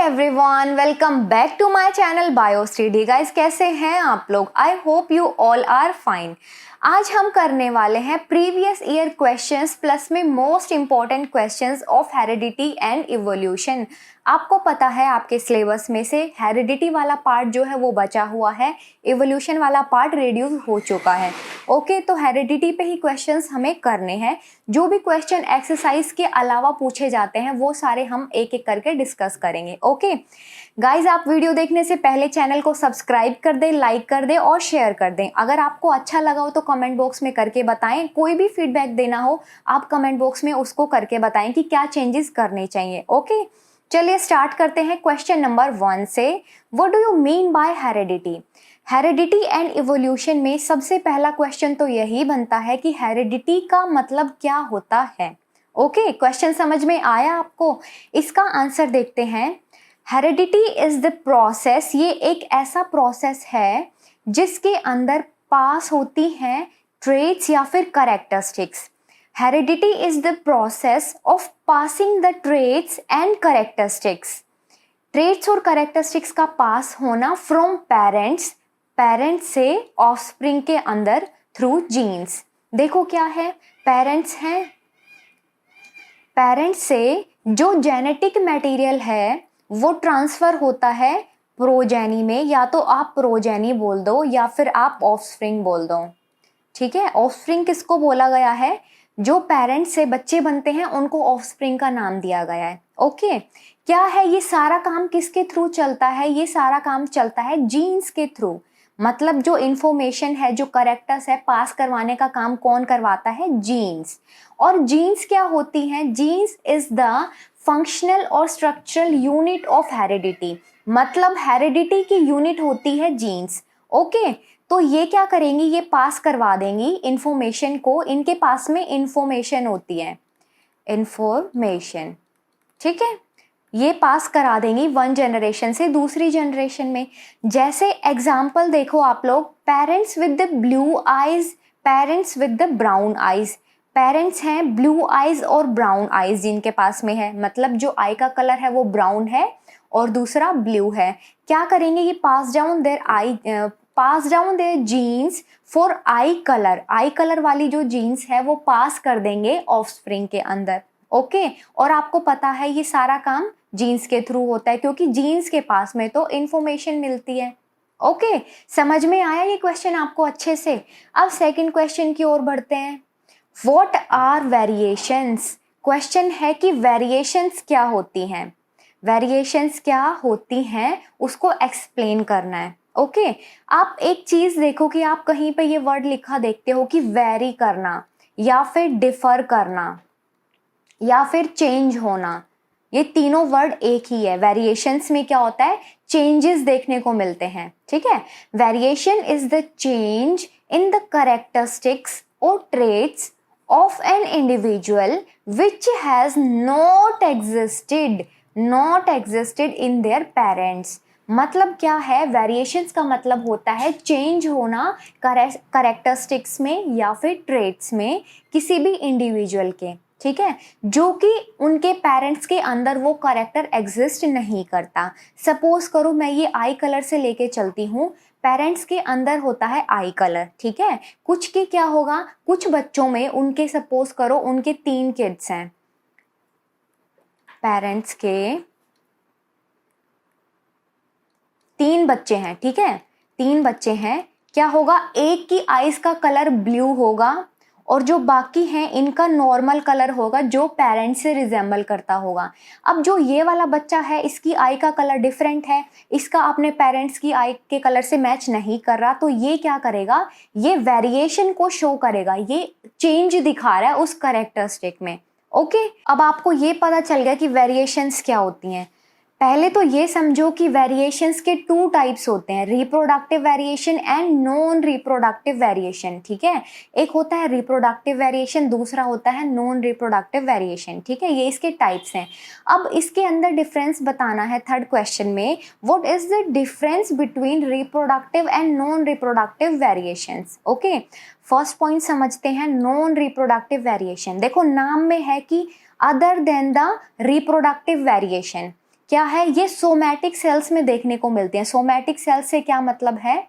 Everyone, welcome back to my channel Biostudy. Guys, कैसे हैं आप लोग? I hope you all are fine. आज हम करने वाले हैं प्रीवियस ईयर क्वेश्चंस प्लस में most important questions of heredity and evolution. आपको पता है आपके सिलेबस में से हेरिडिटी वाला पार्ट जो है वो बचा हुआ है, इवोल्यूशन वाला पार्ट रिड्यूस हो चुका है। ओके, तो हेरिडिटी पे ही क्वेश्चंस हमें करने हैं। जो भी क्वेश्चन एक्सरसाइज के अलावा पूछे जाते हैं वो सारे हम एक एक करके डिस्कस करेंगे। ओके गाइज, आप वीडियो देखने से पहले चैनल को सब्सक्राइब कर दें, लाइक कर दें और शेयर कर दें। अगर आपको अच्छा लगा हो तो कमेंट बॉक्स में करके बताएं। कोई भी फीडबैक देना हो आप कमेंट बॉक्स में उसको करके बताएं कि क्या चेंजेस करने चाहिए। ओके, चलिए स्टार्ट करते हैं क्वेश्चन नंबर 1 से। What do you mean by heredity? Heredity and evolution में सबसे पहला क्वेश्चन तो यही बनता है कि हेरिडिटी का मतलब क्या होता है। ओके, क्वेश्चन समझ में आया आपको? इसका आंसर देखते हैं। हेरिडिटी इज द प्रोसेस, ये एक ऐसा प्रोसेस है जिसके अंदर पास होती हैं ट्रेट्स या फिर characteristics. Heredity is the process of passing the traits and characteristics. Traits और कैरेक्टरिस्टिक्स का पास होना फ्रॉम पेरेंट्स से ऑफस्प्रिंग के अंदर थ्रू जीन्स। देखो क्या है, पेरेंट्स हैं, पेरेंट्स से जो जेनेटिक मटेरियल है वो ट्रांसफर होता है प्रोजेनी में। या तो आप प्रोजेनी बोल दो या फिर आप ऑफस्प्रिंग बोल दो। ठीक है, ऑफस्प्रिंग किसको बोला गया है? जो पेरेंट्स से बच्चे बनते हैं उनको ऑफस्प्रिंग का नाम दिया गया है। ओके, क्या है ये सारा काम किसके थ्रू चलता है? ये सारा काम चलता है जीन्स के थ्रू। मतलब जो इंफॉर्मेशन है, जो कैरेक्टर्स है, पास करवाने का काम कौन करवाता है? जीन्स। और जीन्स क्या होती हैं? जीन्स इज द फंक्शनल और स्ट्रक्चरल यूनिट ऑफ हेरिडिटी। मतलब हेरिडिटी की यूनिट होती है जीन्स। ओके, तो ये क्या करेंगी? ये पास करवा देंगी इंफॉर्मेशन को। इनके पास में इंफॉर्मेशन होती है, इंफॉर्मेशन। ठीक है, ये पास करा देंगी वन जनरेशन से दूसरी जनरेशन में। जैसे एग्जाम्पल देखो आप लोग, parents with the blue eyes, parents with the brown eyes. Parents हैं ब्लू आईज और ब्राउन आईज जिनके पास में है, मतलब जो आई का कलर है वो ब्राउन है और दूसरा ब्लू है। क्या करेंगे? ये pass down their genes for eye colour. Eye colour वाली जो जीन्स है वो पास कर देंगे ऑफस्प्रिंग के अंदर। ओके, और आपको पता है ये सारा काम जीन्स के थ्रू होता है क्योंकि जीन्स के पास में तो इंफॉर्मेशन मिलती है। ओके, समझ में आया ये क्वेश्चन आपको अच्छे से? अब सेकंड क्वेश्चन की ओर बढ़ते हैं। What are variations? क्वेश्चन है कि वेरिएशंस क्या होती हैं। वेरिएशंस क्या होती हैं उसको एक्सप्लेन करना है। ओके, आप एक चीज देखो कि आप कहीं पे ये वर्ड लिखा देखते हो कि वेरी करना या फिर डिफर करना या फिर चेंज होना। ये तीनों वर्ड एक ही है। वेरिएशंस में क्या होता है? चेंजेस देखने को मिलते हैं। ठीक है, variation is the change in the characteristics और traits of an individual which has not existed in their parents। मतलब क्या है? वेरिएशंस का मतलब होता है चेंज होना कैरेक्टरिस्टिक्स में या फिर ट्रेट्स में किसी भी इंडिविजुअल के। ठीक है, जो कि उनके पेरेंट्स के अंदर वो कैरेक्टर एग्जिस्ट नहीं करता। सपोज करो मैं ये आई कलर से लेके चलती हूँ, पेरेंट्स के अंदर होता है आई कलर। ठीक है, कुछ के क्या होगा, कुछ बच्चों में उनके सपोज करो उनके 3 किड्स हैं, पेरेंट्स के 3 बच्चे हैं। ठीक है, 3 बच्चे हैं, क्या होगा? एक की आईज का कलर ब्लू होगा और जो बाकी हैं इनका नॉर्मल कलर होगा जो पेरेंट्स से रिजेंबल करता होगा। अब जो ये वाला बच्चा है इसकी आई का कलर डिफरेंट है, इसका अपने पेरेंट्स की आई के कलर से मैच नहीं कर रहा, तो ये क्या करेगा? ये वेरिएशन को शो करेगा, ये चेंज दिखा रहा है उस कैरेक्टरिस्टिक में। ओके, अब आपको ये पता चल गया कि वेरिएशंस क्या होती हैं। पहले तो ये समझो कि वेरिएशंस के 2 टाइप्स होते हैं, reproductive variation and non reproductive variation. ठीक है, एक होता है रिप्रोडक्टिव वेरिएशन, दूसरा होता है नॉन रिप्रोडक्टिव वेरिएशन। ठीक है, ये इसके टाइप्स हैं। अब इसके अंदर डिफरेंस बताना है थर्ड क्वेश्चन में। What is the difference between reproductive and non reproductive variations? Okay, first point समझते हैं, नॉन रिप्रोडक्टिव वेरिएशन। देखो नाम में है कि other than the reproductive variation, क्या है, ये सोमैटिक सेल्स में देखने को मिलती हैं। सोमैटिक सेल्स से क्या मतलब है,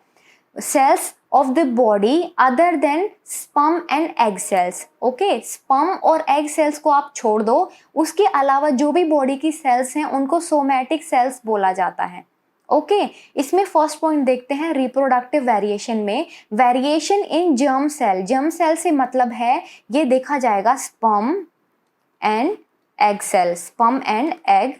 cells of the body other than sperm and egg cells. Okay, sperm और एग सेल्स को आप छोड़ दो, उसके अलावा जो भी बॉडी की सेल्स हैं उनको सोमैटिक सेल्स बोला जाता है। ओके, इसमें फर्स्ट पॉइंट देखते हैं रिप्रोडक्टिव वेरिएशन में, variation in germ cell. Germ cell से मतलब है ये देखा जाएगा sperm and egg cell, sperm and egg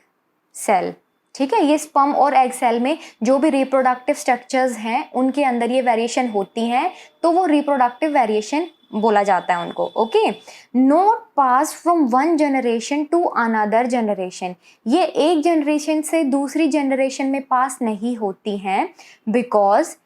cell. ठीक है, ये स्पर्म और एग सेल में जो भी रिप्रोडक्टिव स्ट्रक्चर्स हैं उनके अंदर ये वेरिएशन होती हैं, तो वो रिप्रोडक्टिव वेरिएशन बोला जाता है उनको। Okay, not pass from one generation to another generation, ये एक जनरेशन से दूसरी जनरेशन में पास नहीं होती हैं, because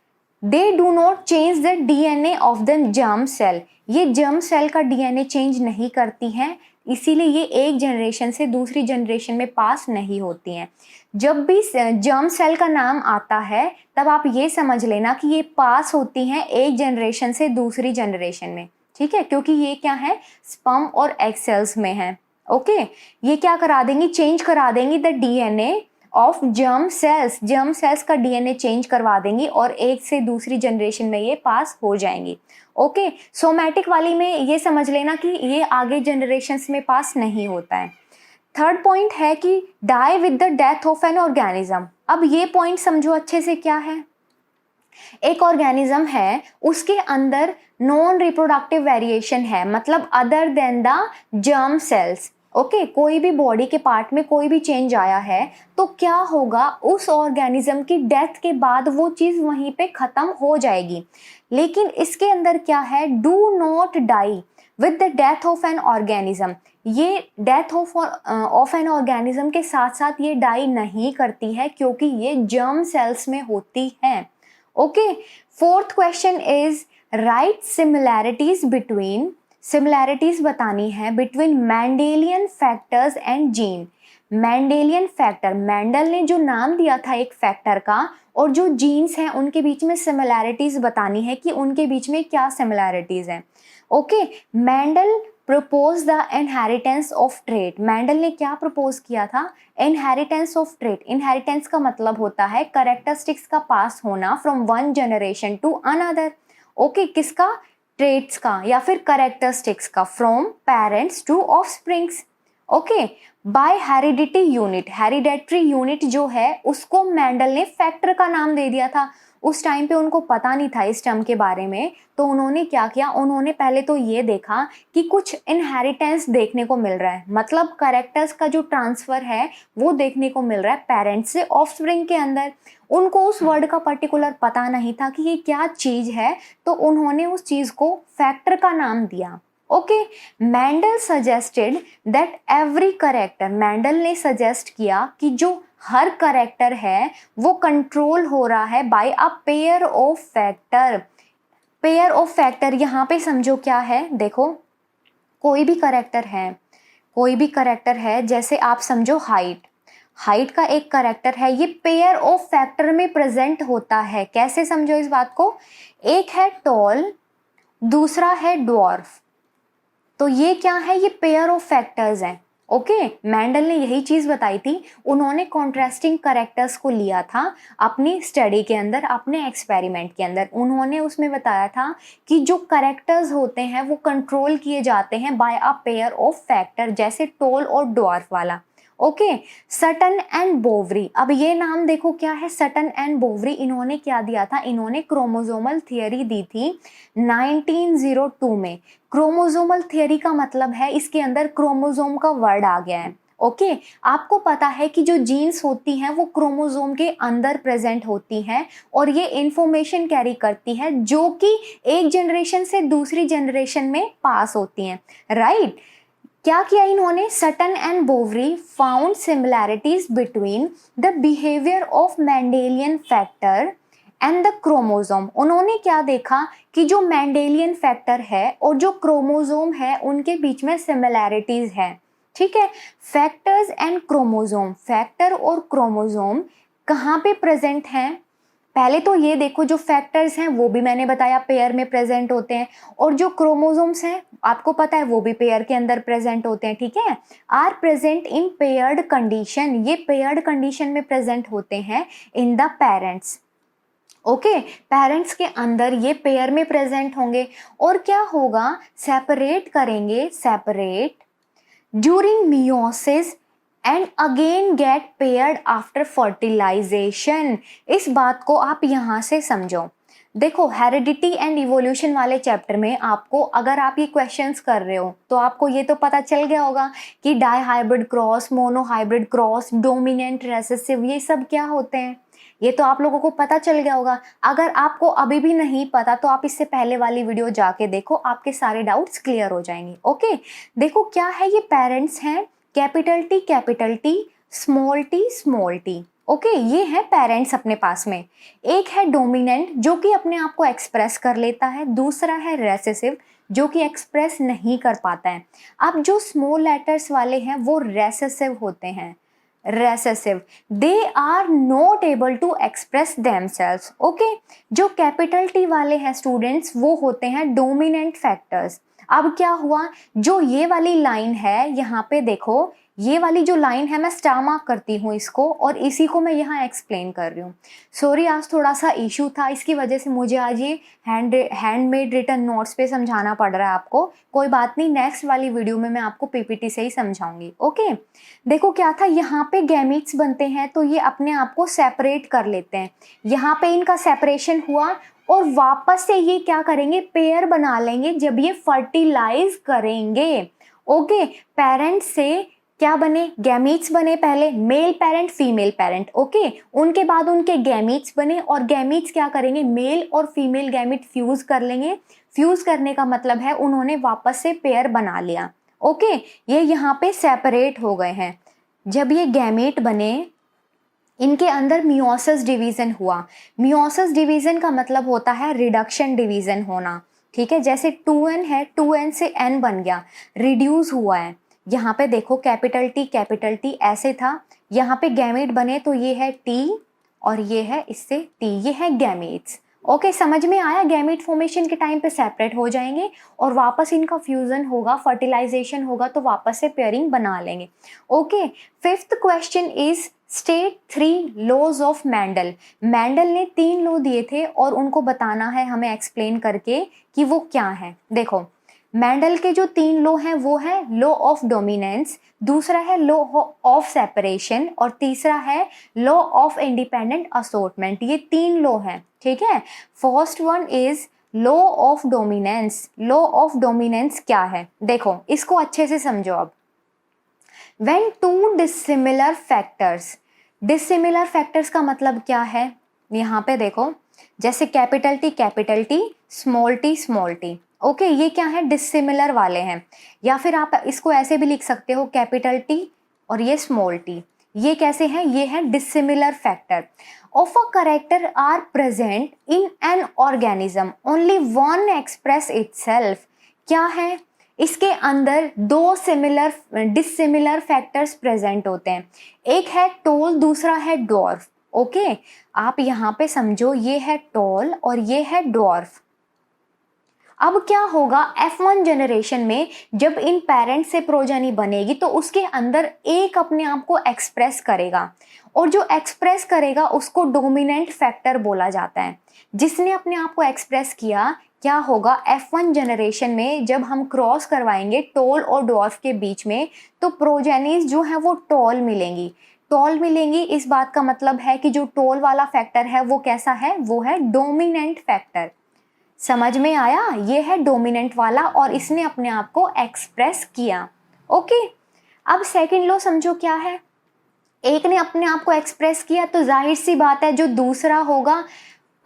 they do not change the DNA of the germ cell, ये जर्म सेल का डीएनए चेंज नहीं करती हैं, इसीलिए ये एक जनरेशन से दूसरी जनरेशन में पास नहीं होती हैं। जब भी जर्म सेल का नाम आता है तब आप ये समझ लेना कि ये पास होती हैं एक जनरेशन से दूसरी जनरेशन में। ठीक है, क्योंकि ये क्या है, स्पर्म और एग सेल्स में है। ओके, ये क्या करा देंगी, चेंज करा देंगी the DNA of germ cells, germ cells का डीएनए चेंज करवा देंगी और एक से दूसरी जनरेशन में ये पास हो जाएंगी। ओके, सोमैटिक वाली में ये समझ लेना कि ये आगे जनरेशन्स में पास नहीं होता है। थर्ड पॉइंट है कि die with the death of an organism. अब ये पॉइंट समझो अच्छे से, क्या है, एक ऑर्गेनिज्म है उसके अंदर नॉन रिप्रोडक्टिव वेरिएशन है, मतलब other than the germ cells. Okay, कोई भी बॉडी के पार्ट में कोई भी चेंज आया है तो क्या होगा, उस ऑर्गेनिज्म की डेथ के बाद वो चीज़ वहीं पे ख़त्म हो जाएगी। लेकिन इसके अंदर क्या है, do not die with the death of an organism, ये डेथ ऑफ एन ऑर्गेनिज्म के साथ साथ ये डाई नहीं करती है क्योंकि ये जर्म सेल्स में होती है। Okay, fourth question is right similarities between, similarities बतानी है between Mendelian factors and gene. Mendelian factor, Mendel ने जो नाम दिया था एक फैक्टर का, और जो जीन्स हैं उनके बीच में सिमिलैरिटीज बतानी है कि उनके बीच में क्या सिमिलैरिटीज हैं। Okay, Mendel propose the inheritance of trait. Mendel ने क्या प्रपोज किया था, इनहेरिटेंस ऑफ ट्रेट। इनहेरिटेंस का मतलब होता है कैरेक्टरिस्टिक्स का पास होना from one generation to another. Okay, किसका, ट्रेट्स का या फिर कैरेक्टरिस्टिक्स का, from parents to offsprings. Okay, by heredity unit, hereditary unit जो है उसको मेंडल ने फैक्टर का नाम दे दिया था। उस टाइम पे उनको पता नहीं था इस टर्म के बारे में, तो उन्होंने क्या किया, उन्होंने पहले तो ये देखा कि कुछ इनहेरिटेंस देखने को मिल रहा है, मतलब कैरेक्टर्स का जो ट्रांसफर है वो देखने को मिल रहा है पेरेंट्स से ऑफस्प्रिंग के अंदर। उनको उस वर्ड का पर्टिकुलर पता नहीं था कि ये क्या चीज़ है, तो उन्होंने उस चीज़ को फैक्टर का नाम दिया। Okay, Mendel suggested that every character, Mendel ने सजेस्ट किया कि जो हर करेक्टर है वो कंट्रोल हो रहा है by a pair of factor. Pair of factor यहाँ पे समझो क्या है, देखो कोई भी करेक्टर है, कोई भी करेक्टर है, जैसे आप समझो हाइट, हाइट का एक करेक्टर है, ये पेयर ऑफ फैक्टर में प्रेजेंट होता है। कैसे समझो इस बात को, एक है टॉल, दूसरा है ड्वार्फ, तो ये क्या है, ये पेयर ऑफ फैक्टर्स हैं। ओके, मेंडल ने यही चीज़ बताई थी, उन्होंने कॉन्ट्रास्टिंग करेक्टर्स को लिया था अपनी स्टडी के अंदर, अपने एक्सपेरिमेंट के अंदर। उन्होंने उसमें बताया था कि जो करेक्टर्स होते हैं वो कंट्रोल किए जाते हैं by a pair of factor, जैसे टॉल और ड्वार्फ वाला। ओके, सटन एंड बोवरी, अब ये नाम देखो क्या है, सटन एंड बोवरी, इन्होंने क्या दिया था, इन्होंने क्रोमोसोमल थियरी दी थी 1902 में। क्रोमोसोमल थियरी का मतलब है इसके अंदर क्रोमोसोम का वर्ड आ गया है। ओके, आपको पता है कि जो जीन्स होती हैं वो क्रोमोसोम के अंदर प्रेजेंट होती हैं और ये इंफॉर्मेशन कैरी करती है जो कि एक जनरेशन से दूसरी जनरेशन में पास होती हैं, राइट। क्या किया इन्होंने, Sutton and Boveri found similarities between the behaviour of Mendelian factor and the chromosome. उन्होंने क्या देखा कि जो मेंडेलियन फैक्टर है और जो क्रोमोसोम है उनके बीच में सिमिलैरिटीज है। ठीक है, फैक्टर्स एंड क्रोमोसोम, फैक्टर और क्रोमोसोम कहाँ पे प्रेजेंट हैं, पहले तो ये देखो, जो फैक्टर्स हैं वो भी मैंने बताया पेयर में प्रेजेंट होते हैं, और जो क्रोमोसोम्स हैं आपको पता है वो भी पेयर के अंदर प्रेजेंट होते हैं, ठीक है। Are present in paired condition, ये पेयर्ड कंडीशन में प्रेजेंट होते हैं in the parents. Okay, parents के अंदर ये पेयर में प्रेजेंट होंगे, और क्या होगा, सेपरेट करेंगे, separate during meiosis and again get paired after fertilisation. इस बात को आप यहाँ से समझो। देखो, हेरिडिटी एंड इवोल्यूशन वाले चैप्टर में आपको, अगर आप ये क्वेश्चंस कर रहे हो तो आपको ये तो पता चल गया होगा कि dihybrid cross, monohybrid cross, dominant, recessive, ये सब क्या होते हैं, ये तो आप लोगों को पता चल गया होगा। अगर आपको अभी भी नहीं पता तो आप इससे पहले वाली वीडियो जाके देखो, आपके सारे डाउट्स क्लियर हो जाएंगे। ओके, देखो क्या है, ये पेरेंट्स हैं, capital T, small T. Okay, ये है पेरेंट्स अपने पास में। एक है डोमिनेंट जो कि अपने आप को एक्सप्रेस कर लेता है, दूसरा है रेसेसिव जो कि एक्सप्रेस नहीं कर पाता है। अब जो स्मॉल लेटर्स वाले हैं वो रेसेसिव होते हैं, recessive, they are not able to express themselves. Okay, जो कैपिटल टी वाले हैं स्टूडेंट्स वो होते हैं डोमिनेंट फैक्टर्स। अब क्या हुआ, जो ये वाली लाइन है यहाँ पे देखो, ये वाली जो लाइन है मैं स्टार मार्क करती हूँ इसको, और इसी को मैं यहाँ एक्सप्लेन कर रही हूँ। सॉरी, आज थोड़ा सा इशू था, इसकी वजह से मुझे आज ये हैंडमेड रिटन नोट्स पे समझाना पड़ रहा है आपको। कोई बात नहीं, नेक्स्ट वाली वीडियो में मैं आपको पीपीटी से ही समझाऊंगी। ओके, देखो क्या था, यहाँ पे गैमीट्स बनते हैं तो ये अपने आप को सेपरेट कर लेते हैं, यहाँ पे इनका सेपरेशन हुआ, और वापस से ये क्या करेंगे, पेयर बना लेंगे जब ये फर्टिलाइज करेंगे। ओके, पेरेंट से क्या बने, गैमीट्स बने, पहले male parent, female parent. Okay, उनके बाद उनके गैमीट्स बने, और गैमीट्स क्या करेंगे, मेल और फीमेल गैमीट फ्यूज कर लेंगे। फ्यूज करने का मतलब है उन्होंने वापस से पेयर बना लिया। ओके, ये यहाँ पे सेपरेट हो गए हैं। जब ये गैमीट बने, इनके अंदर मियोसिस डिवीजन हुआ। मियोसिस डिवीजन का मतलब होता है रिडक्शन डिवीजन होना, ठीक है। जैसे 2n है, 2n से n बन गया, रिड्यूस हुआ है। यहाँ पे देखो कैपिटल टी ऐसे था, यहाँ पे गैमेट बने तो ये है T और ये है इससे T, ये है गैमेट्स। ओके, समझ में आया, गैमेट फॉर्मेशन के टाइम पे सेपरेट हो जाएंगे और वापस इनका फ्यूजन होगा, फर्टिलाइजेशन होगा तो वापस से पेयरिंग बना लेंगे। Okay, fifth question is state 3 laws of Mendel. Mendel ने 3 लॉ दिए थे और उनको बताना है हमें एक्सप्लेन करके कि वो क्या है। देखो, मैंडल के जो 3 लॉ हैं वो है लॉ ऑफ डोमिनेंस, दूसरा है लॉ ऑफ सेपरेशन, और तीसरा है लॉ ऑफ इंडिपेंडेंट असॉर्टमेंट। ये 3 लॉ हैं, ठीक है। First one is law of dominance. Law of dominance क्या है, देखो इसको अच्छे से समझो। अब when 2 dissimilar factors, dissimilar factors का मतलब क्या है, यहाँ पे देखो, जैसे capital T, small T. Okay, ये क्या है, डिसिमिलर वाले हैं। या फिर आप इसको ऐसे भी लिख सकते हो, कैपिटल टी और ये स्मॉल टी, ये कैसे हैं, ये है dissimilar factor of a character are present in an organism, only one express itself. क्या है, इसके अंदर 2 डिसिमिलर फैक्टर्स प्रेजेंट होते हैं, एक है टॉल, दूसरा है ड्वार्फ। ओके, आप यहाँ पे समझो, ये है टॉल और ये है ड्वार्फ। अब क्या होगा, F1 जनरेशन में जब इन पेरेंट्स से प्रोजेनी बनेगी तो उसके अंदर एक अपने आप को एक्सप्रेस करेगा, और जो एक्सप्रेस करेगा उसको डोमिनेंट फैक्टर बोला जाता है। जिसने अपने आप को एक्सप्रेस किया, क्या होगा, F1 जनरेशन में जब हम क्रॉस करवाएंगे टॉल और ड्वार्फ के बीच में तो प्रोजेनीज जो है वो टॉल मिलेंगी। इस बात का मतलब है कि जो टॉल वाला फैक्टर है वो कैसा है, वो है डोमिनेंट फैक्टर। समझ में आया, ये है डोमिनेंट वाला और इसने अपने आप को एक्सप्रेस किया। ओके, अब सेकंड लॉ समझो क्या है, एक ने अपने आप को एक्सप्रेस किया तो जाहिर सी बात है जो दूसरा होगा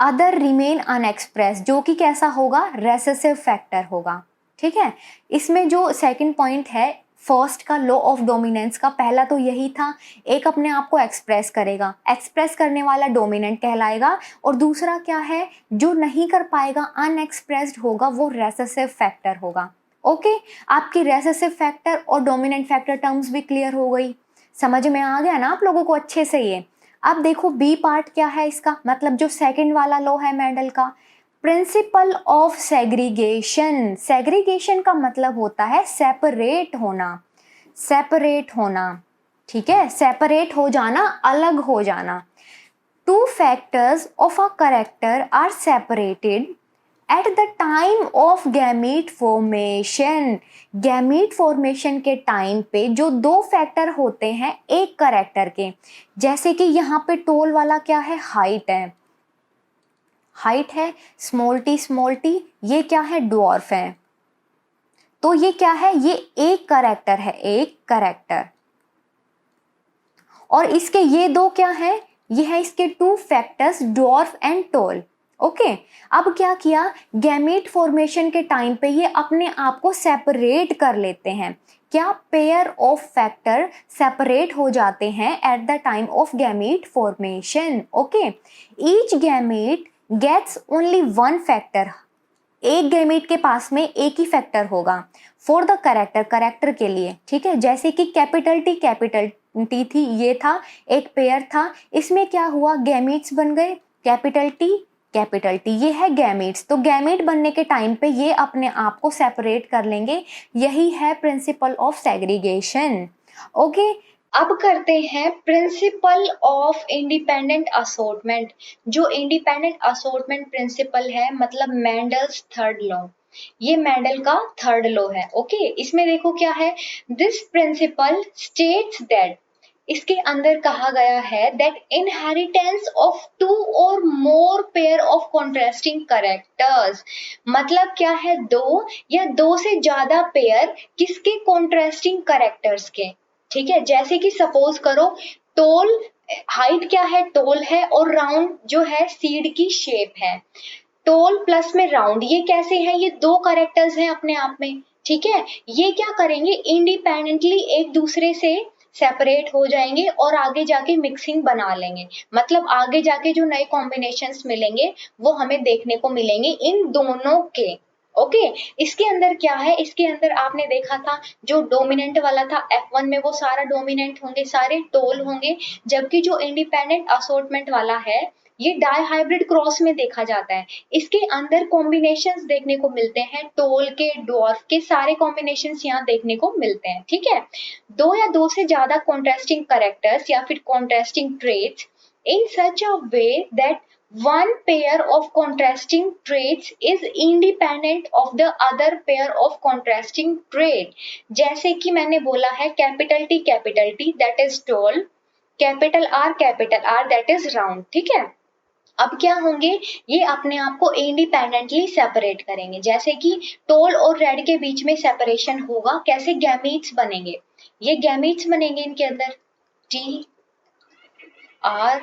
अदर रिमेन अनएक्सप्रेस, जो कि कैसा होगा, रेसेसिव फैक्टर होगा, ठीक है। इसमें जो सेकंड पॉइंट है फर्स्ट का लॉ ऑफ डोमिनेंस का, पहला तो यही था, एक अपने आप को एक्सप्रेस करेगा, एक्सप्रेस करने वाला डोमिनेंट कहलाएगा, और दूसरा क्या है, जो नहीं कर पाएगा, अनएक्सप्रेस्ड होगा, वो रेसेसिव फैक्टर होगा। ओके, आपकी रेसेसिव फैक्टर और डोमिनेंट फैक्टर टर्म्स भी क्लियर हो गई, समझ में आ गया ना आप लोगों को अच्छे से ये। अब देखो बी पार्ट क्या है इसका, मतलब जो सेकंड वाला लॉ है मेंडल का, प्रिंसिपल ऑफ सेग्रीगेशन। सेग्रीगेशन का मतलब होता है सेपरेट होना, सेपरेट होना, ठीक है, सेपरेट हो जाना, अलग हो जाना। Two factors of a character are separated at the time of gamete formation. Gamete formation के टाइम पे जो दो फैक्टर होते हैं एक कैरेक्टर के, जैसे कि यहाँ पे टोल वाला क्या है, हाइट है, हाइट है, स्मॉल टी ये क्या है, ड्वार्फ है। तो ये क्या है, ये एक कैरेक्टर है, एक कैरेक्टर। और इसके ये दो क्या है, ये है इसके two factors, dwarf and tall. Okay, अब क्या किया, गैमीट फॉर्मेशन के टाइम पे ये अपने आप को सेपरेट कर लेते हैं। क्या, पेयर ऑफ फैक्टर सेपरेट हो जाते हैं at the time of gamete formation. Okay, each gamete gets only one factor. एक गैमीट के पास में एक ही फैक्टर होगा फॉर द कैरेक्टर, कैरेक्टर के लिए, ठीक है। जैसे कि कैपिटल टी थी, ये था एक पेयर था, इसमें क्या हुआ, गैमीट्स बन गए, कैपिटल टी, ये है गैमीट्स। तो गैमीट बनने के टाइम पे ये अपने आप को सेपरेट कर लेंगे, यही है प्रिंसिपल ऑफ सेग्रीगेशन। ओके, अब करते हैं प्रिंसिपल ऑफ इंडिपेंडेंट असॉर्टमेंट। जो इंडिपेंडेंट असॉर्टमेंट प्रिंसिपल है, मतलब मेंडल्स थर्ड लॉ, ये मेंडल का थर्ड लॉ है। ओके, इसमें देखो क्या है, दिस प्रिंसिपल स्टेट्स दैट, इसके अंदर कहा गया है दैट इनहेरिटेंस ऑफ टू और मोर पेयर ऑफ कॉन्ट्रास्टिंग कैरेक्टर्स, मतलब क्या है, दो या दो से ज्यादा पेयर किसके, कॉन्ट्रास्टिंग कैरेक्टर्स के, ठीक है। जैसे कि सपोज करो, टोल, हाइट क्या है, टोल है, और राउंड जो है सीड की शेप है। टोल प्लस में राउंड, ये कैसे हैं, ये दो कैरेक्टर्स हैं अपने आप में, ठीक है। ये क्या करेंगे, इंडिपेंडेंटली एक दूसरे से सेपरेट हो जाएंगे और आगे जाके मिक्सिंग बना लेंगे, मतलब आगे जाके जो नए कॉम्बिनेशंस मिलेंगे वो हमें देखने को मिलेंगे इन दोनों के। ओके, इसके अंदर क्या है, इसके अंदर आपने देखा था जो डोमिनेंट वाला था F1 में, वो सारा डोमिनेंट होंगे, सारे टोल होंगे, जबकि जो इंडिपेंडेंट असॉर्टमेंट वाला है ये डाई हाइब्रिड क्रॉस में देखा जाता है। इसके अंदर कॉम्बिनेशंस देखने को मिलते हैं, टोल के, ड्वार्फ के, सारे कॉम्बिनेशंस यहाँ देखने को मिलते हैं, ठीक है। दो या दो से ज्यादा कॉन्ट्रास्टिंग कैरेक्टर्स या फिर contrasting traits in such a way that one pair of contrasting traits is independent of the other pair of contrasting trait। जैसे कि मैंने बोला है capital T that is tall, capital R that is round, ठीक है। अब क्या होंगे, ये अपने आप को इंडिपेंडेंटली सेपरेट करेंगे, जैसे कि टोल और रेड के बीच में सेपरेशन होगा, कैसे, गैमीट्स बनेंगे, ये गैमीट्स बनेंगे इनके अंदर, टी आर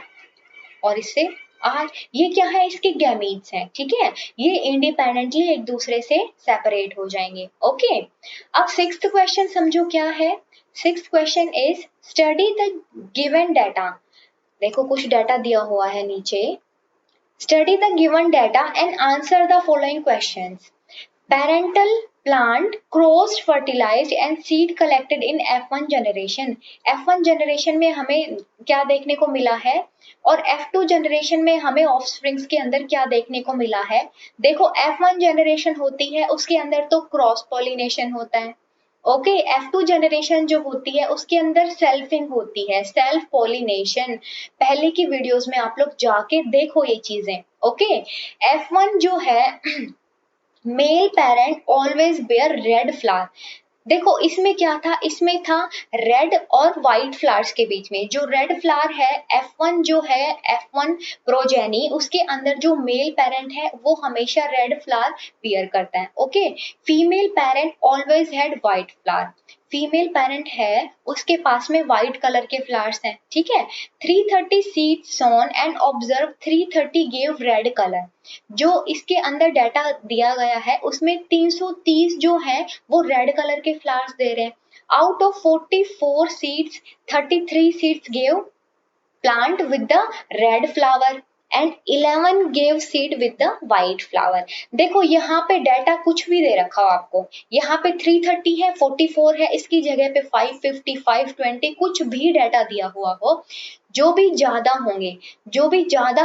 और इससे आर, ये क्या है, इसके गैमीट्स हैं, ठीक है। ये इंडिपेंडेंटली एक दूसरे से सेपरेट हो जाएंगे। ओके, अब सिक्स्थ क्वेश्चन समझो क्या है। Sixth question is study the given data. देखो कुछ डाटा दिया हुआ है नीचे, study the given data and answer the following questions. Parental plant crossed, fertilized and seed collected in F1 generation। F1 generation में हमें क्या देखने को मिला है, और F2 generation में हमें ऑफस्प्रिंग्स के अंदर क्या देखने को मिला है। देखो F1 generation होती है उसके अंदर तो क्रॉस पॉलिनेशन होता है। ओके, F2 जनरेशन जो होती है उसके अंदर सेल्फिंग होती है, सेल्फ पॉलिनेशन। पहले की वीडियोस में आप लोग जाके देखो ये चीजें। ओके, F1 जो है male parent always bear red flower. देखो इसमें क्या था, इसमें था रेड और व्हाइट फ्लावर्स के बीच में, जो रेड फ्लावर है F1 जो है, F1 प्रोजेनी, उसके अंदर जो मेल पेरेंट है वो हमेशा रेड फ्लावर बियर करता है। Okay, female parent always had white flower. Female parent है उसके पास में व्हाइट कलर के फ्लावर्स हैं, ठीक है। 330 seeds sown and observe 330 gave red colour. जो इसके अंदर डाटा दिया गया है उसमें 330 जो है वो रेड कलर के फ्लावर्स दे रहे हैं। Out of 44 seeds 33 seeds gave plant with the red flower and 11 gave seed with the white flower. देखो यहाँ पे डाटा कुछ भी दे रखा हो आपको, यहाँ पे 330 है, 44 है, इसकी जगह पे 550, 520 कुछ भी डाटा दिया हुआ हो, जो भी ज्यादा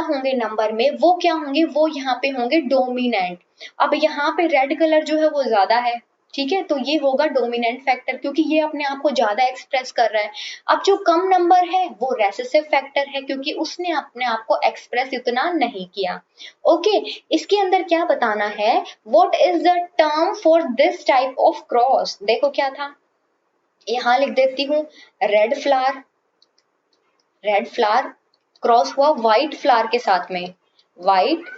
होंगे नंबर में, वो क्या होंगे, वो यहाँ पे होंगे डोमिनेंट। अब यहाँ पे रेड कलर जो है वो ज्यादा है, ठीक है, तो ये होगा डोमिनेंट फैक्टर, क्योंकि ये अपने आप को ज्यादा एक्सप्रेस कर रहा है। अब जो कम नंबर है वो रेसेसिव फैक्टर है, क्योंकि उसने अपने आप को एक्सप्रेस इतना नहीं किया। ओके, इसके अंदर क्या बताना है, what is the term for this type of cross. देखो क्या था, यहां लिख देती हूँ, रेड फ्लावर क्रॉस हुआ व्हाइट फ्लावर के साथ में, व्हाइट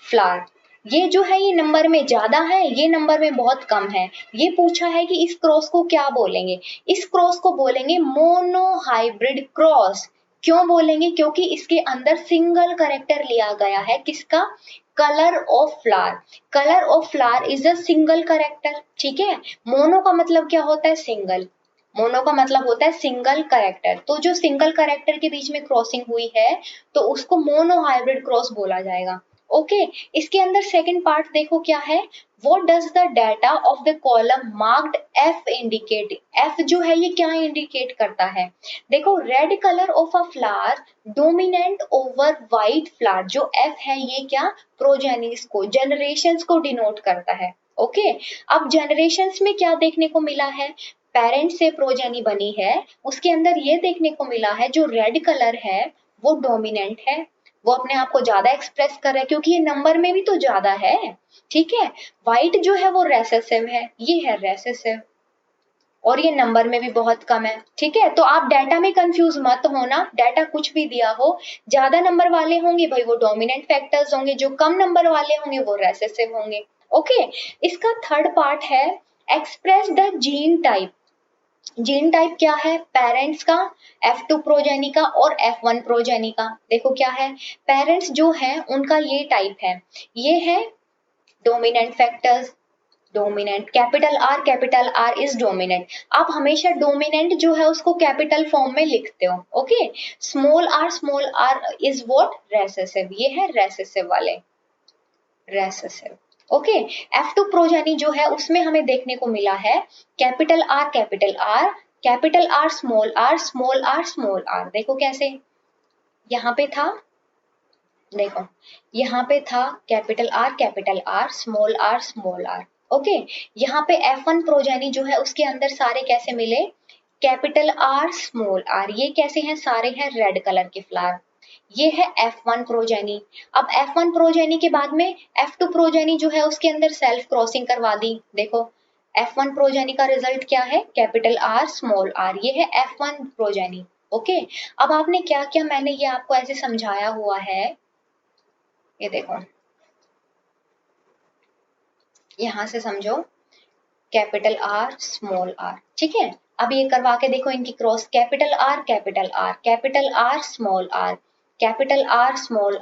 फ्लावर। ये जो है ये नंबर में ज्यादा है, ये नंबर में बहुत कम है। ये पूछा है कि इस क्रॉस को क्या बोलेंगे, इस क्रॉस को बोलेंगे मोनोहाइब्रिड क्रॉस। क्यों बोलेंगे, क्योंकि इसके अंदर सिंगल कैरेक्टर लिया गया है, किसका, colour of flower. Colour of flower is a single character, ठीक है। मोनो का मतलब क्या होता है, सिंगल, मोनो का मतलब होता है सिंगल कैरेक्टर। तो जो सिंगल कैरेक्टर के बीच में क्रॉसिंग हुई है तो उसको मोनोहाइब्रिड क्रॉस बोला जाएगा। ओके, इसके अंदर सेकंड पार्ट देखो क्या है, what does the data of the column marked F indicate. F जो है ये क्या इंडिकेट करता है, देखो red colour of a flower dominant over white flower, जो एफ है ये क्या, प्रोजेनिस को, जनरेशंस को डिनोट करता है। ओके, अब जनरेशंस में क्या देखने को मिला है, पेरेंट से प्रोजेनी बनी है, उसके अंदर ये देखने को मिला है जो रेड कलर है वो डोमिनेंट है, वो अपने आप को ज्यादा एक्सप्रेस कर रहा है, क्योंकि ये नंबर में भी तो ज्यादा है, ठीक है। व्हाइट जो है वो रेसेसिव है, ये है रेसेसिव, और ये नंबर में भी बहुत कम है, ठीक है। तो आप डाटा में कंफ्यूज मत होना, डाटा कुछ भी दिया हो, ज्यादा नंबर वाले होंगे भाई वो डोमिनेंट फैक्टर्स होंगे, जो कम नंबर वाले होंगे वो रेसेसिव होंगे। ओके, इसका थर्ड पार्ट है express the gene type. Gene type क्या है, पेरेंट्स का, F2 प्रोजेनी का और F1 प्रोजेनी का। देखो क्या है, पेरेंट्स जो है उनका ये टाइप है, ये है dominant factors, dominant, capital R is dominant. आप हमेशा डोमिनेंट जो है उसको कैपिटल फॉर्म में लिखते हो। Okay, small R is what, recessive, ये है रेसेसिव वाले, रेसेसिव। ओके, F2 प्रोजेनी जो है उसमें हमें देखने को मिला है कैपिटल आर, स्मॉल आर। देखो कैसे, यहाँ पे था, देखो यहाँ पे था capital R, small R. Okay, यहाँ पे F1 प्रोजेनी जो है उसके अंदर सारे कैसे मिले, कैपिटल आर, स्मॉल आर, ये कैसे हैं, सारे हैं रेड कलर के फ्लावर, ये है F1 प्रोजेनी। अब F1 प्रोजेनी के बाद में F2 प्रोजेनी जो है उसके अंदर सेल्फ क्रॉसिंग करवा दी। देखो F1 प्रोजेनी का रिजल्ट क्या है, कैपिटल आर, स्मॉल आर, ये है F1 प्रोजेनी। ओके, अब आपने क्या किया, मैंने ये आपको ऐसे समझाया हुआ है, ये देखो यहां से समझो, कैपिटल आर, स्मॉल आर, ठीक है। अब ये करवा के देखो इनकी cross, capital R, small R, capital R, small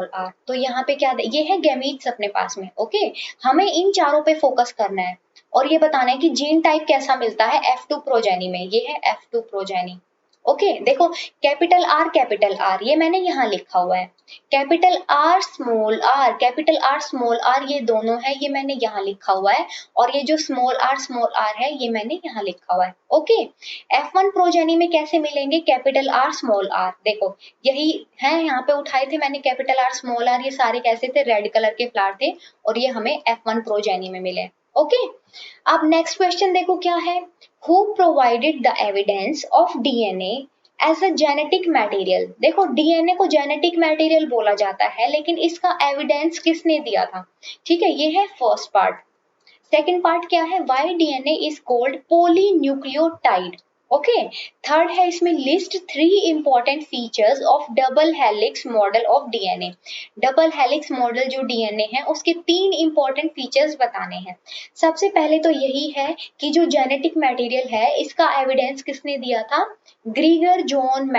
R. तो यहाँ पे क्या, ये है गैमीट्स अपने पास में। ओके, हमें इन चारों पे फोकस करना है और ये बताना है कि जीन टाइप कैसा मिलता है F2 प्रोजेनी में, ये है F2 प्रोजेनी। ओके, देखो कैपिटल आर ये मैंने यहाँ लिखा हुआ है, कैपिटल आर स्मॉल आर ये दोनों है, ये मैंने यहाँ लिखा हुआ है, और ये जो स्मॉल आर है ये मैंने यहाँ लिखा हुआ है। ओके, F1 प्रोजेनी में कैसे मिलेंगे, कैपिटल आर, स्मॉल आर, देखो यही है, यहाँ पे उठाए थे मैंने कैपिटल आर, स्मॉल आर, ये सारे कैसे थे, रेड कलर के फ्लावर थे, और ये हमें F1 प्रोजेनी में मिले। ओके, अब नेक्स्ट क्वेश्चन देखो क्या है, who provided the evidence of DNA as a genetic material। देखो DNA को जेनेटिक मटेरियल बोला जाता है, लेकिन इसका एविडेंस किसने दिया था, ठीक है, ये है फर्स्ट पार्ट। सेकंड पार्ट क्या है, why DNA is called polynucleotide। Okay, third है इसमें list 3 important features of double helix model of DNA. Double helix model जो डीएनए है उसके 3 इंपॉर्टेंट फीचर्स बताने हैं। सबसे पहले तो यही है कि जो जेनेटिक मटेरियल है इसका एविडेंस किसने दिया था, ग्रीगर जॉन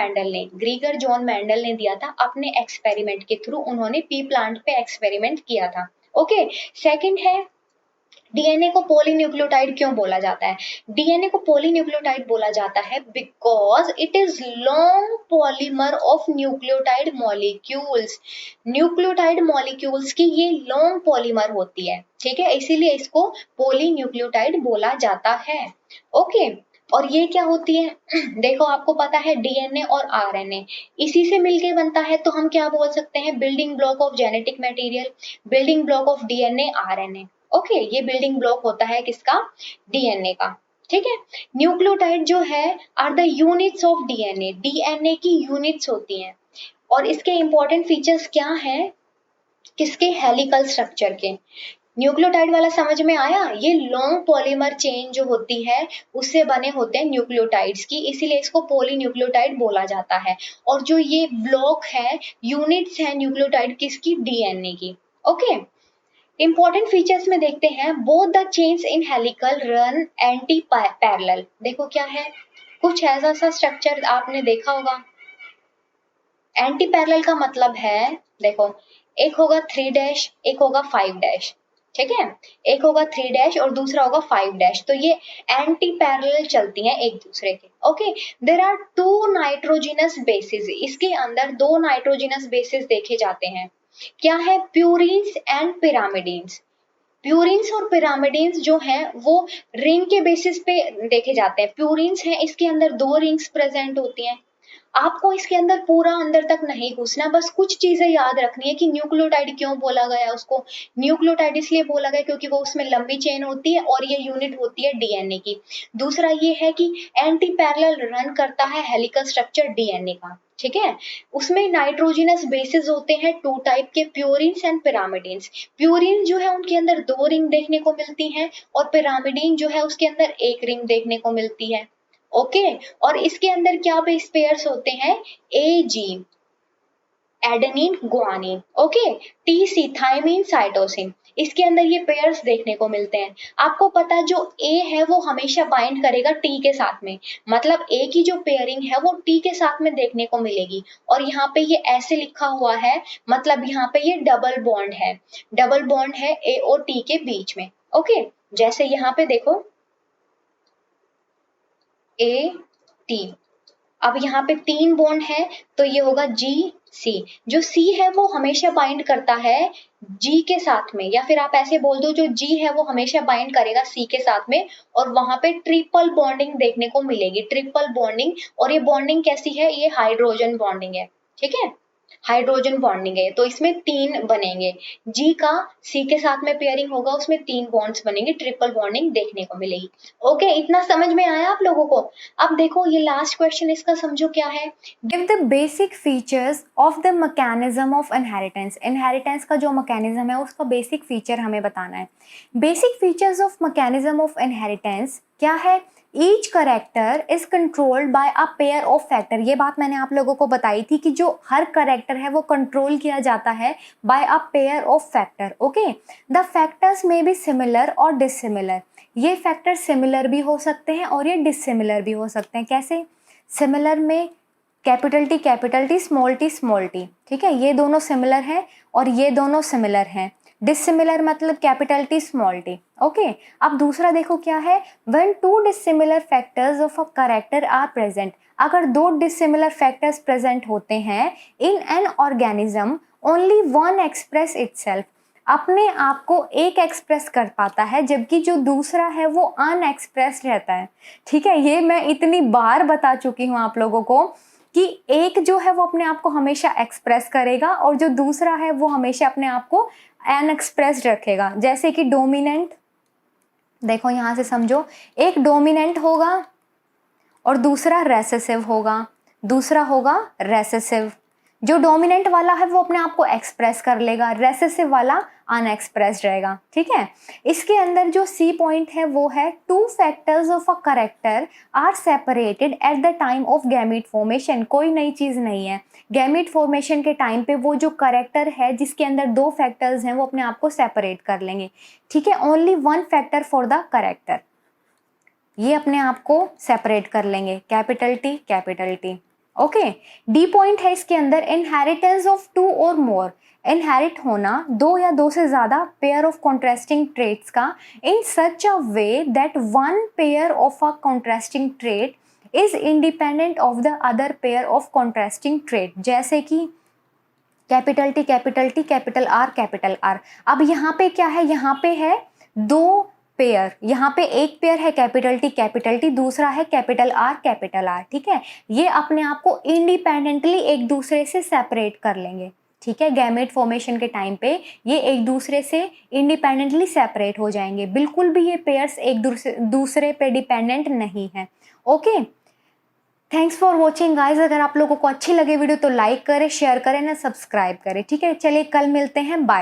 मेंडल ने दिया था अपने एक्सपेरिमेंट के थ्रू, उन्होंने पी प्लांट पे एक्सपेरिमेंट किया था। ओके, सेकंड है डीएनए को पॉलीन्यूक्लियोटाइड क्यों बोला जाता है? डीएनए को पॉलीन्यूक्लियोटाइड बोला जाता है because it is long polymer of nucleotide molecules. Nucleotide molecules की ये लॉन्ग पॉलीमर होती है, ठीक है, इसीलिए इसको पॉलीन्यूक्लियोटाइड बोला जाता है। ओके, और ये क्या होती है? देखो आपको पता है डीएनए और आरएनए इसी से मिलके बनता है, तो हम क्या बोल सकते हैं? Building block of genetic material, building block of DNA RNA. Okay, ये बिल्डिंग ब्लॉक होता है किसका? डीएनए का, ठीक है। न्यूक्लियोटाइड जो है are the units of DNA, DNA की यूनिट्स होती हैं। और इसके इंपॉर्टेंट फीचर्स क्या हैं? किसके? हेलिकल स्ट्रक्चर के। न्यूक्लियोटाइड वाला समझ में आया? ये लॉन्ग पॉलीमर चेन जो होती है उससे बने होते हैं न्यूक्लियोटाइड्स की, इसीलिए इसको पॉलीन्यूक्लियोटाइड बोला जाता है। और जो ये ब्लॉक है, यूनिट्स है न्यूक्लियोटाइड किसकी? डीएनए की। ओके, इंपॉर्टेंट फीचर्स में देखते हैं, both the chains in helical run anti parallel. देखो क्या है, कुछ ऐसा सा स्ट्रक्चर आपने देखा होगा। एंटी पैरेलल का मतलब है, देखो एक होगा 3 डैश, एक होगा 5 डैश, ठीक है, एक होगा 3 डैश और दूसरा होगा 5 डैश, तो ये एंटी पैरेलल चलती हैं एक दूसरे के। Okay, there are 2 nitrogenous bases, इसके अंदर 2 नाइट्रोजिनस बेसिस देखे जाते हैं। क्या है? Purines and pyrimidines. प्यूरिन्स और पिरामिडिन्स जो हैं वो रिंग के बेसिस पे देखे जाते हैं। प्यूरिन्स हैं, इसके अंदर 2 रिंग्स प्रेजेंट होती हैं। आपको इसके अंदर पूरा अंदर तक नहीं घुसना, बस कुछ चीजें याद रखनी है कि न्यूक्लियोटाइड क्यों बोला गया उसको। न्यूक्लियोटाइड इसलिए बोला गया क्योंकि वो उसमें लंबी चेन होती है और ये यूनिट होती है डीएनए की। दूसरा ये है कि एंटी पैरेलल रन करता है हेलिकल स्ट्रक्चर डीएनए का, ठीक है। उसमें नाइट्रोजिनस बेसिस होते हैं 2 टाइप के, प्यूरिन्स एंड पिरामिडिन्स। प्यूरिन जो है उनके अंदर 2 रिंग देखने को मिलती हैं और पिरामिडिन जो है उसके अंदर 1 रिंग देखने को मिलती है। ओके, और इसके अंदर क्या बेस पेयर्स होते हैं? A G, adenine guanine, okay, T C thymine cytosine, इसके अंदर ये पेयर्स देखने को मिलते हैं। आपको पता है जो ए है वो हमेशा बाइंड करेगा टी के साथ में, मतलब ए की जो पेयरिंग है वो टी के साथ में देखने को मिलेगी। और यहाँ पे ये ऐसे लिखा हुआ है, मतलब यहाँ पे ये डबल बॉन्ड है, डबल बॉन्ड है ए और टी के बीच में। ओके, जैसे यहाँ पे देखो ए टी, अब यहाँ पे 3 बॉन्ड है तो ये होगा जी सी। जो सी है वो हमेशा बाइंड करता है जी के साथ में, या फिर आप ऐसे बोल दो जो जी है वो हमेशा बाइंड करेगा सी के साथ में, और वहां पे ट्रिपल बॉन्डिंग देखने को मिलेगी, ट्रिपल बॉन्डिंग। और ये बॉन्डिंग कैसी है? ये हाइड्रोजन बॉन्डिंग है, ठीक है, हाइड्रोजन बॉन्डिंग है। तो इसमें 3 बनेंगे, जी का सी के साथ में पेयरिंग होगा, उसमें 3 बॉन्ड्स बनेंगे, ट्रिपल बॉन्डिंग देखने को मिलेगी। ओके, इतना समझ में आया आप लोगों को? अब देखो ये लास्ट क्वेश्चन, इसका समझो क्या है। Give the basic features of the mechanism of inheritance. Inheritance का जो मैकेनिज्म है उसका बेसिक फीचर हमें बताना है। Basic features of mechanism of inheritance क्या है? Each character is controlled by a pair of factor. ये बात मैंने आप लोगों को बताई थी कि जो हर करेक्टर है वो कंट्रोल किया जाता है by a pair of factor. Okay, the factors में बी सिमिलर और डिसिमिलर। ये फैक्टर सिमिलर भी हो सकते हैं और ये डिसिमिलर भी हो सकते हैं। कैसे? सिमिलर में कैपिटल टी स्मॉल टी, ठीक है, ये दोनों सिमिलर हैं और ये दोनों सिमिलर हैं। डिसिमिलर मतलब capital T small T. Okay, अब दूसरा देखो क्या है, when 2 dissimilar factors of a character are present. अगर 2 डिसिमिलर फैक्टर्स प्रेजेंट होते हैं in an organism, only one express itself. अपने आप को एक एक्सप्रेस कर पाता है जबकि जो दूसरा है वो अनएक्सप्रेस्ड रहता है, ठीक है। ये मैं इतनी बार बता चुकी हूँ आप लोगों को कि एक जो है वो अपने आप को हमेशा एक्सप्रेस करेगा और जो दूसरा है वो हमेशा अपने आप को अनएक्सप्रेस्ड रखेगा। जैसे कि डोमिनेंट, देखो यहाँ से समझो, एक डोमिनेंट होगा और दूसरा रेसेसिव होगा, दूसरा होगा रेसेसिव। जो डोमिनेंट वाला है वो अपने आप को एक्सप्रेस कर लेगा, रेसेसिव वाला अनएक्सप्रेस्ड रहेगा, ठीक है। इसके अंदर जो सी पॉइंट है वो है 2 factors of a character are separated at the time of gamete formation. कोई नई चीज़ नहीं है, गैमीट फॉर्मेशन के टाइम पे वो जो कैरेक्टर है जिसके अंदर 2 फैक्टर्स हैं वो अपने आप को सेपरेट कर लेंगे, ठीक है। Only 1 factor for the character, ये अपने आप को सेपरेट कर लेंगे, capital T capital T. Okay. D point है इसके अंदर, इनहेरिटेंस ऑफ टू और मोर, इनहेरिट होना दो या दो से ज्यादा पेयर ऑफ कॉन्ट्रास्टिंग ट्रेट्स का in such a way that one pair of a contrasting trait is independent of the other pair of contrasting trait. जैसे कि capital T capital T capital R capital R. अब यहाँ पे क्या है, यहाँ पे है दो पेयर, यहाँ पे एक पेयर है कैपिटल टी, दूसरा है कैपिटल आर, ठीक है। ये अपने आप को इंडिपेंडेंटली एक दूसरे से सेपरेट कर लेंगे, ठीक है। गैमेट फॉर्मेशन के टाइम पे ये एक दूसरे से इंडिपेंडेंटली सेपरेट हो जाएंगे, बिल्कुल भी ये पेयर्स एक दूसरे पे डिपेंडेंट नहीं है। Okay, thanks for watching guys. अगर आप लोगों को अच्छी लगे वीडियो तो लाइक करें, शेयर करें ना, सब्सक्राइब करें, ठीक है। चलिए कल मिलते हैं, बाय।